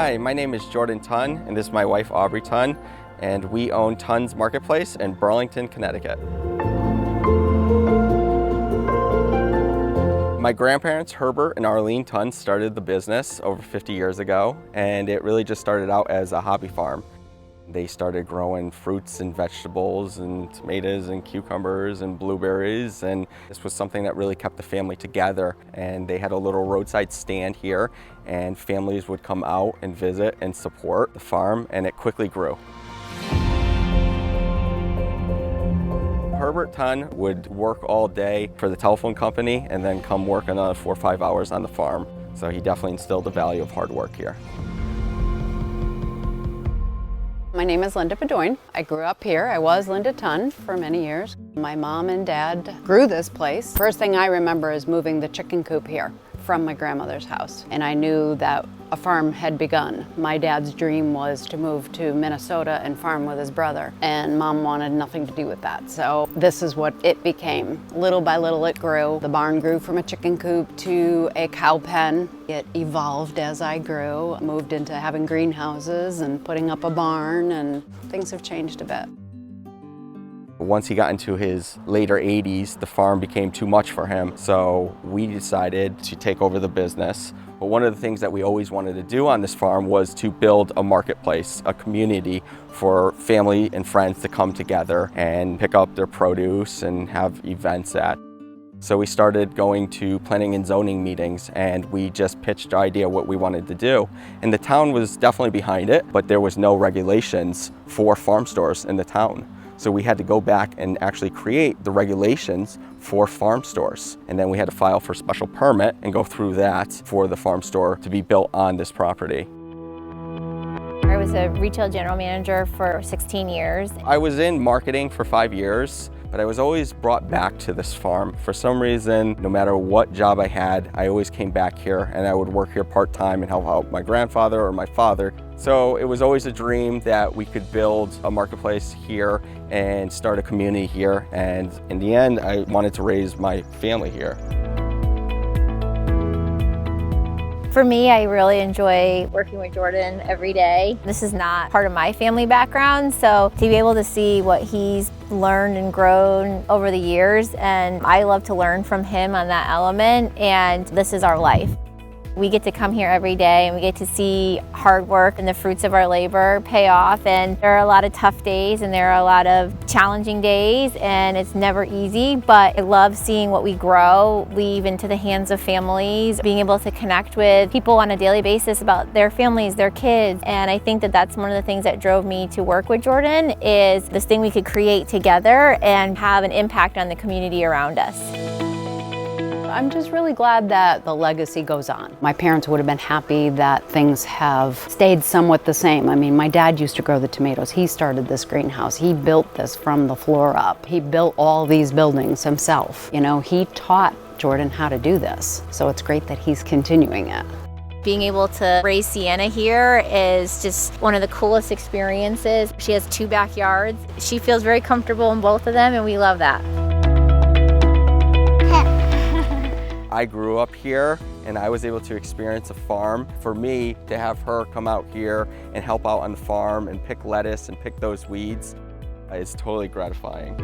Hi, my name is Jordan Tonn, and this is my wife Aubrey Tonn, and we own Tonn's Marketplace in Burlington, Connecticut. My grandparents, Herbert and Arlene Tonn, started the business over 50 years ago, and it really just started out as a hobby farm. They started growing fruits and vegetables and tomatoes and cucumbers and blueberries, and this was something that really kept the family together. And they had a little roadside stand here, and families would come out and visit and support the farm, and it quickly grew. Herbert Tonn would work all day for the telephone company and then come work another 4 or 5 hours on the farm. So he definitely instilled the value of hard work here. My name is Linda Bedoin. I grew up here. I was Linda Tonn for many years. My mom and dad grew this place. First thing I remember is moving the chicken coop here from my grandmother's house. And I knew that a farm had begun. My dad's dream was to move to Minnesota and farm with his brother. And Mom wanted nothing to do with that. So this is what it became. Little by little it grew. The barn grew from a chicken coop to a cow pen. It evolved as I grew. Moved into having greenhouses and putting up a barn, and things have changed a bit. Once he got into his later 80s, the farm became too much for him, so we decided to take over the business. But one of the things that we always wanted to do on this farm was to build a marketplace, a community for family and friends to come together and pick up their produce and have events at. So we started going to planning and zoning meetings, and we just pitched the idea of what we wanted to do. And the town was definitely behind it, but there was no regulations for farm stores in the town. So we had to go back and actually create the regulations for farm stores. And then we had to file for special permit and go through that for the farm store to be built on this property. I was a retail general manager for 16 years. I was in marketing for 5 years, but I was always brought back to this farm. For some reason, no matter what job I had, I always came back here, and I would work here part-time and help out my grandfather or my father. So it was always a dream that we could build a marketplace here and start a community here. And in the end, I wanted to raise my family here. For me, I really enjoy working with Jordan every day. This is not part of my family background, so to be able to see what he's learned and grown over the years, and I love to learn from him on that element, and this is our life. We get to come here every day and we get to see hard work and the fruits of our labor pay off, and there are a lot of tough days and there are a lot of challenging days, and it's never easy, but I love seeing what we grow leave into the hands of families, being able to connect with people on a daily basis about their families, their kids, and I think that that's one of the things that drove me to work with Jordan, is this thing we could create together and have an impact on the community around us. I'm just really glad that the legacy goes on. My parents would have been happy that things have stayed somewhat the same. I mean, my dad used to grow the tomatoes. He started this greenhouse. He built this from the floor up. He built all these buildings himself. You know, he taught Jordan how to do this. So it's great that he's continuing it. Being able to raise Sienna here is just one of the coolest experiences. She has 2 backyards. She feels very comfortable in both of them, and we love that. I grew up here and I was able to experience a farm. For me, to have her come out here and help out on the farm and pick lettuce and pick those weeds is totally gratifying.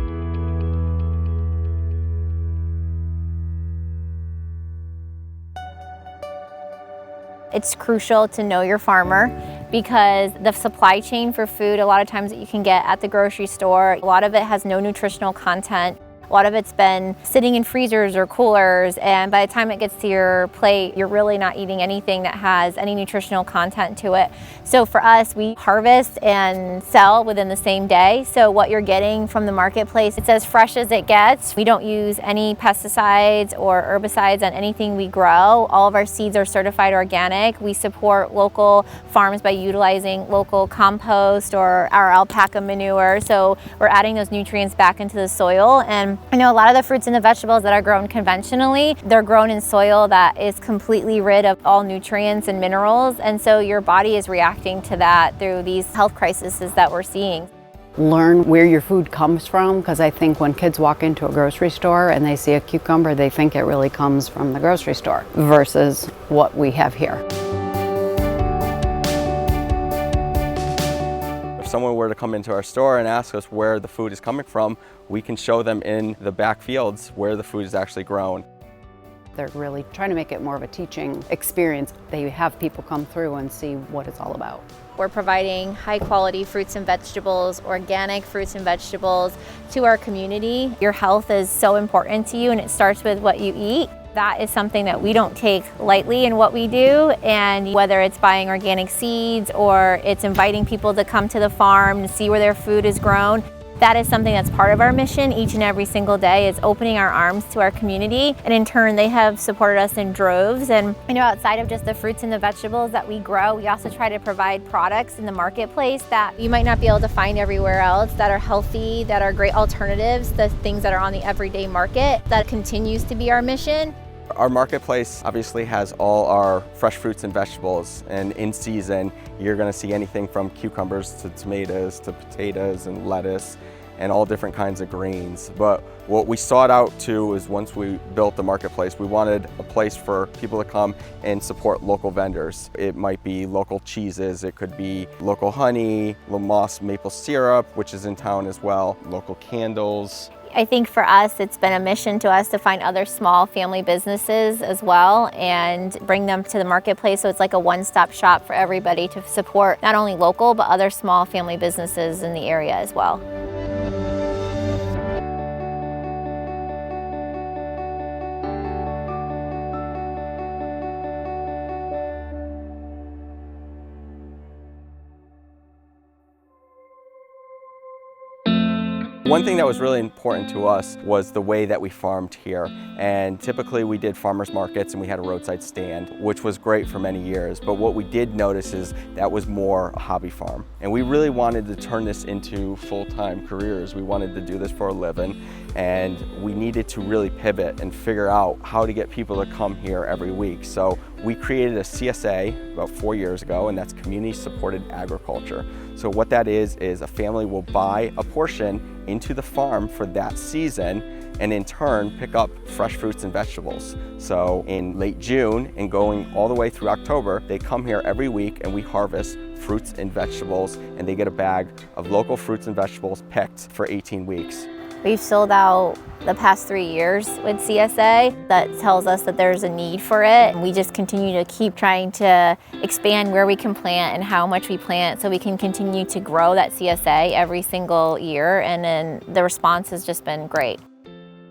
It's crucial to know your farmer, because the supply chain for food, a lot of times that you can get at the grocery store, a lot of it has no nutritional content. A lot of it's been sitting in freezers or coolers, and by the time it gets to your plate, you're really not eating anything that has any nutritional content to it. So for us, we harvest and sell within the same day. So what you're getting from the marketplace, it's as fresh as it gets. We don't use any pesticides or herbicides on anything we grow. All of our seeds are certified organic. We support local farms by utilizing local compost or our alpaca manure. So we're adding those nutrients back into the soil. And I know a lot of the fruits and the vegetables that are grown conventionally, they're grown in soil that is completely rid of all nutrients and minerals, and so your body is reacting to that through these health crises that we're seeing. Learn where your food comes from, because I think when kids walk into a grocery store and they see a cucumber, they think it really comes from the grocery store versus what we have here. someone were to come into our store and ask us where the food is coming from, we can show them in the back fields where the food is actually grown. They're really trying to make it more of a teaching experience. They have people come through and see what it's all about. We're providing high quality fruits and vegetables, organic fruits and vegetables to our community. Your health is so important to you, and it starts with what you eat. That is something that we don't take lightly in what we do, and whether it's buying organic seeds or it's inviting people to come to the farm and see where their food is grown, that is something that's part of our mission each and every single day, is opening our arms to our community. And in turn, they have supported us in droves. And outside of just the fruits and the vegetables that we grow, we also try to provide products in the marketplace that you might not be able to find everywhere else, that are healthy, that are great alternatives, the things that are on the everyday market. That continues to be our mission. Our marketplace obviously has all our fresh fruits and vegetables, and in season you're going to see anything from cucumbers to tomatoes to potatoes and lettuce and all different kinds of greens. But what we sought out to is, once we built the marketplace, we wanted a place for people to come and support local vendors. It might be local cheeses, it could be local honey, Moss maple syrup, which is in town as well, local candles. I think for us, it's been a mission to us to find other small family businesses as well and bring them to the marketplace, so it's like a one-stop shop for everybody to support not only local but other small family businesses in the area as well. One thing that was really important to us was the way that we farmed here. And typically we did farmers markets and we had a roadside stand, which was great for many years. But what we did notice is that was more a hobby farm. And we really wanted to turn this into full-time careers. We wanted to do this for a living, and we needed to really pivot and figure out how to get people to come here every week. So we created a CSA about 4 years ago, and that's Community Supported Agriculture. So what that is a family will buy a portion into the farm for that season, and in turn pick up fresh fruits and vegetables. So in late June and going all the way through October, they come here every week and we harvest fruits and vegetables, and they get a bag of local fruits and vegetables picked for 18 weeks. We've sold out the past 3 years with CSA. That tells us that there's a need for it. We just continue to keep trying to expand where we can plant and how much we plant, so we can continue to grow that CSA every single year, and then the response has just been great.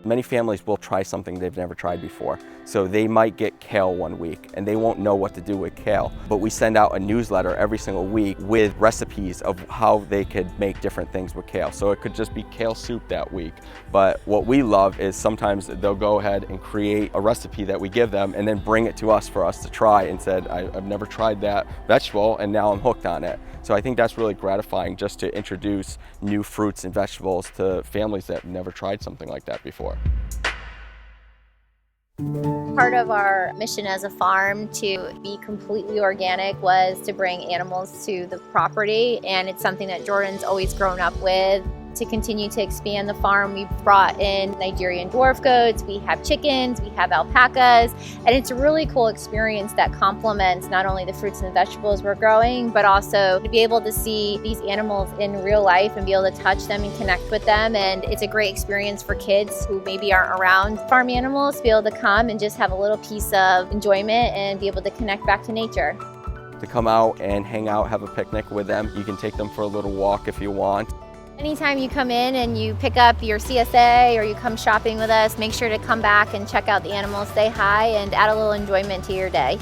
Many families will try something they've never tried before. So they might get kale one week and they won't know what to do with kale. But we send out a newsletter every single week with recipes of how they could make different things with kale. So it could just be kale soup that week. But what we love is sometimes they'll go ahead and create a recipe that we give them and then bring it to us for us to try, and said, I've never tried that vegetable and now I'm hooked on it. So I think that's really gratifying, just to introduce new fruits and vegetables to families that have never tried something like that before. Part of our mission as a farm to be completely organic was to bring animals to the property, and it's something that Jordan's always grown up with. To continue to expand the farm, we've brought in Nigerian dwarf goats, we have chickens, we have alpacas, and it's a really cool experience that complements not only the fruits and the vegetables we're growing, but also to be able to see these animals in real life and be able to touch them and connect with them. And it's a great experience for kids who maybe aren't around farm animals to be able to come and just have a little piece of enjoyment and be able to connect back to nature. To come out and hang out, have a picnic with them. You can take them for a little walk if you want. Anytime you come in and you pick up your CSA or you come shopping with us, make sure to come back and check out the animals, say hi, and add a little enjoyment to your day.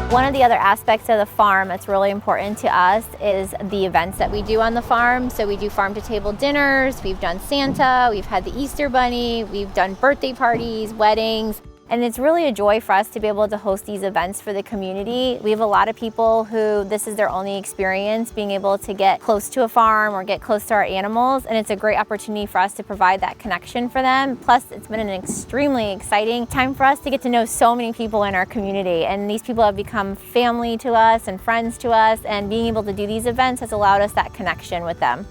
One of the other aspects of the farm that's really important to us is the events that we do on the farm. So we do farm-to-table dinners, we've done Santa, we've had the Easter Bunny, we've done birthday parties, weddings. And it's really a joy for us to be able to host these events for the community. We have a lot of people who this is their only experience, being able to get close to a farm or get close to our animals, and it's a great opportunity for us to provide that connection for them. Plus, it's been an extremely exciting time for us to get to know so many people in our community, and these people have become family to us and friends to us, and being able to do these events has allowed us that connection with them.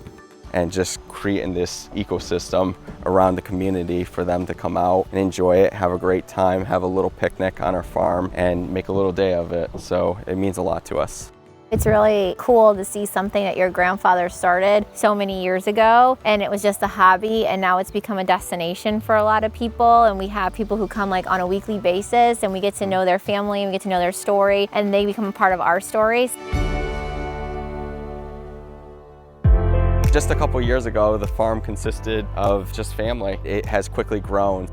And just creating this ecosystem around the community for them to come out and enjoy it, have a great time, have a little picnic on our farm, and make a little day of it. So it means a lot to us. It's really cool to see something that your grandfather started so many years ago, and it was just a hobby, and now it's become a destination for a lot of people. And we have people who come like on a weekly basis, and we get to know their family, and we get to know their story, and they become a part of our stories. Just a couple years ago, the farm consisted of just family. It has quickly grown.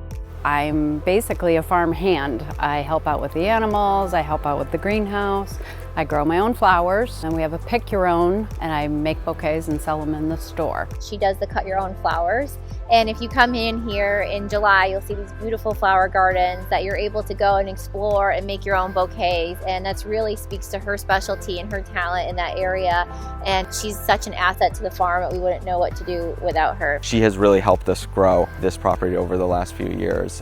I'm basically a farm hand. I help out with the animals, I help out with the greenhouse, I grow my own flowers, and we have a pick your own, and I make bouquets and sell them in the store. She does the cut your own flowers. And if you come in here in July, you'll see these beautiful flower gardens that you're able to go and explore and make your own bouquets. And that's really speaks to her specialty and her talent in that area. And she's such an asset to the farm that we wouldn't know what to do without her. She has really helped us grow this property over the last few years.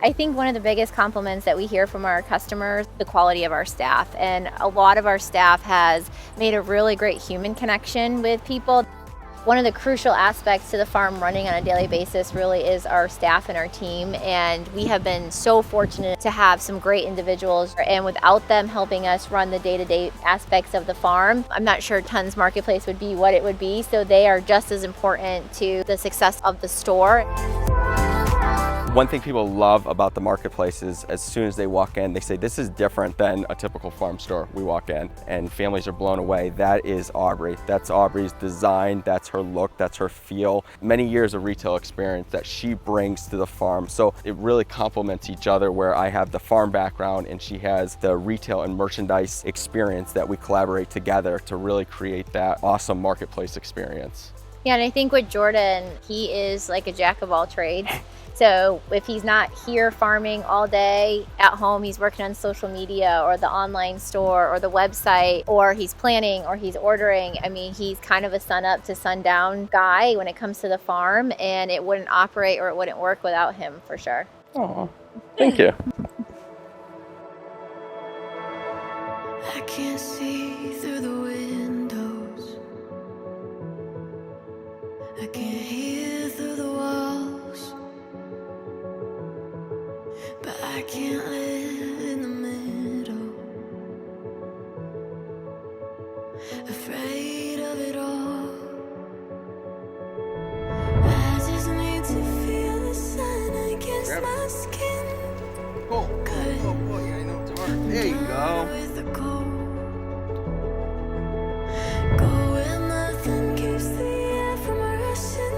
I think one of the biggest compliments that we hear from our customers, the quality of our staff. And a lot of our staff has made a really great human connection with people. One of the crucial aspects to the farm running on a daily basis really is our staff and our team, and we have been so fortunate to have some great individuals, and without them helping us run the day-to-day aspects of the farm, I'm not sure Tonn's Marketplace would be what it would be, so they are just as important to the success of the store. One thing people love about the marketplace is as soon as they walk in, they say, this is different than a typical farm store. We walk in and families are blown away. That is Aubrey. That's Aubrey's design. That's her look. That's her feel. Many years of retail experience that she brings to the farm. So it really complements each other, where I have the farm background and she has the retail and merchandise experience, that we collaborate together to really create that awesome marketplace experience. Yeah, and I think with Jordan, he is like a jack of all trades. So if he's not here farming all day, at home he's working on social media or the online store or the website, or he's planning or he's ordering. I mean, he's kind of a sun up to sundown guy when it comes to the farm, and it wouldn't operate or it wouldn't work without him, for sure. Oh, thank you. I can't see through the windows. I can't hear through the walls. But I can't live in the middle, afraid of it all. I just need to feel the sun against my skin. There you go. With the cold. Go where nothing keeps the air from rushing in.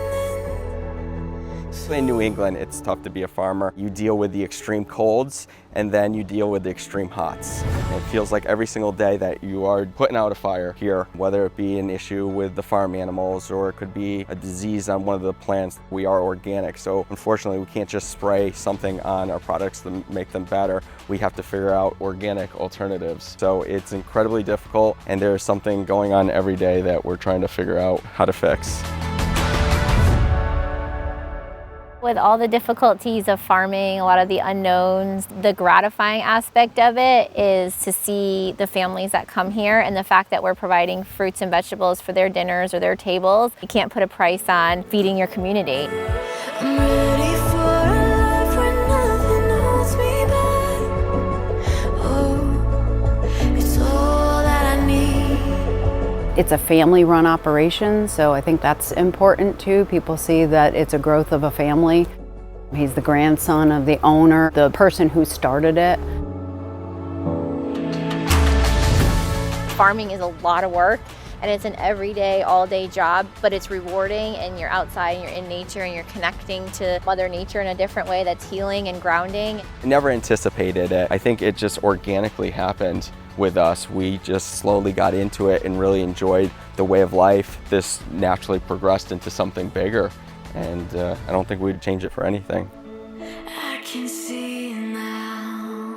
In New England, it's tough to be a farmer. You deal with the extreme colds, and then you deal with the extreme hots. And it feels like every single day that you are putting out a fire here, whether it be an issue with the farm animals or it could be a disease on one of the plants. We are organic, so unfortunately we can't just spray something on our products to make them better. We have to figure out organic alternatives. So it's incredibly difficult, and there's something going on every day that we're trying to figure out how to fix. With all the difficulties of farming, a lot of the unknowns, the gratifying aspect of it is to see the families that come here, and the fact that we're providing fruits and vegetables for their dinners or their tables. You can't put a price on feeding your community. I'm ready for a life where nothing holds me back. Oh, it's all that I need. It's a family-run operation, so I think that's important too. People see that it's a growth of a family. He's the grandson of the owner, the person who started it. Farming is a lot of work, and it's an everyday, all-day job, but it's rewarding, and you're outside and you're in nature and you're connecting to Mother Nature in a different way that's healing and grounding. I never anticipated it. I think it just organically happened with us. We just slowly got into it and really enjoyed the way of life. This naturally progressed into something bigger, and I don't think we'd change it for anything. I can see now.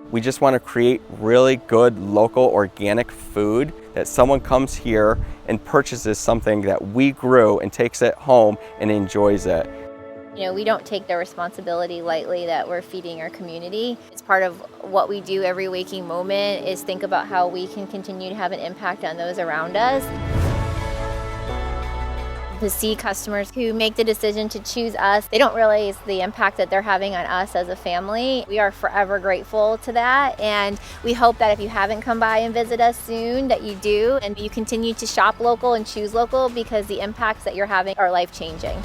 We just want to create really good local organic food, that someone comes here and purchases something that we grew and takes it home and enjoys it. You know, we don't take the responsibility lightly that we're feeding our community. It's part of what we do every waking moment, is think about how we can continue to have an impact on those around us. To see customers who make the decision to choose us, they don't realize the impact that they're having on us as a family. We are forever grateful to that, and we hope that if you haven't come by and visit us soon, that you do, and you continue to shop local and choose local, because the impacts that you're having are life-changing.